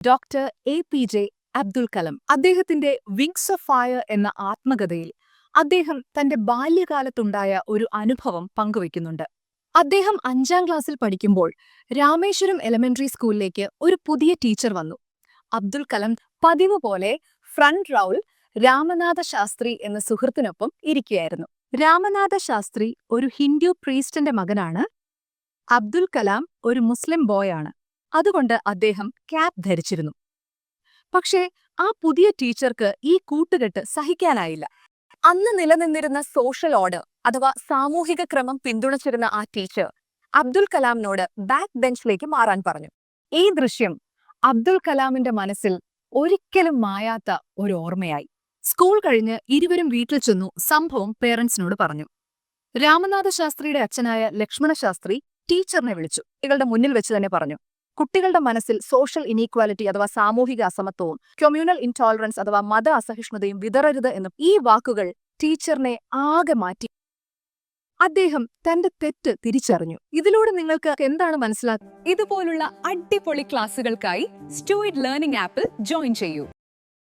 Doctor APJ Abdul Kalam. അദ്ദേഹത്തിന്റെ wings of fire എന്ന ആത്മകഥയിൽ അദ്ദേഹം തന്റെ ബാല്യകാലത്തുണ്ടായ ഒരു അനുഭവം പങ്കുവയ്ക്കുന്നുണ്ട്. അദ്ദേഹം 5ാം ക്ലാസ്സിൽ പഠിക്കുമ്പോൾ രാമേശ്വരം എലിമെന്ററി സ്കൂളിലേക്ക് ഒരു പുതിയ ടീച്ചർ വന്നു. അബ്ദുൽ കലാം പതിവ് പോലെ ഫ്രണ്ട് റൗൾ രാമനാഥ ശാസ്ത്രി എന്ന സുഹൃത്തിനൊപ്പം ഇരിക്കുകയായിരുന്നു. രാമനാഥ ശാസ്ത്രി ഒരു ഹിന്ദു പ്രീസ്റ്റിന്റെ മകനാണ്. അബ്ദുൽ കലാം ഒരു മുസ്ലിം ബോയാണ്. അതുകൊണ്ട് അദ്ദേഹം ക്യാപ് ധരിച്ചിരുന്നു. പക്ഷേ ആ പുതിയ ടീച്ചർക്ക് ഈ കൂട്ടുകെട്ട് സഹിക്കാനായില്ല. അന്ന് നിലനിന്നിരുന്ന സോഷ്യൽ ഓർഡർ അഥവാ സാമൂഹിക ക്രമം പിന്തുണച്ചിരുന്ന ആ ടീച്ചർ അബ്ദുൽ കലാമിനോട് ബാക്ക് ബെഞ്ചിലേക്ക് മാറാൻ പറഞ്ഞു. ഈ ദൃശ്യം അബ്ദുൽ കലാമിന്റെ മനസ്സിൽ ഒരിക്കലും മായാത്ത ഒരു ഓർമ്മയായി. സ്കൂൾ കഴിഞ്ഞ് ഇരുവരും വീട്ടിൽ ചെന്നു സംഭവം പേരൻസിനോട് പറഞ്ഞു. രാമനാഥ ശാസ്ത്രിയുടെ അച്ഛനായ ലക്ഷ്മണ ശാസ്ത്രി ടീച്ചറിനെ വിളിച്ചു. കുട്ടികളുടെ മുന്നിൽ വെച്ച് തന്നെ പറഞ്ഞു, കുട്ടികളുടെ മനസ്സിൽ സോഷ്യൽ ഇനീക്വാലിറ്റി അഥവാ സാമൂഹിക അസമത്വവും കമ്മ്യൂണൽ ഇൻടോളറൻസ് അഥവാ മത അസഹിഷ്ണുതയും വിതറരുത് എന്നും ഈ വാക്കുകൾ ടീച്ചറിനെ ആകെ മാറ്റി. അദ്ദേഹം തന്റെ തെറ്റ് തിരിച്ചറിഞ്ഞു. ഇതിലൂടെ നിങ്ങൾക്ക് എന്താണ് മനസ്സിലാക്കുന്നത്? ഇതുപോലുള്ള അടിപൊളി ക്ലാസുകൾക്കായി സ്റ്റുഡിന്റ് ലേണിംഗ് ആപ്പിൽ ജോയിൻ ചെയ്യൂ.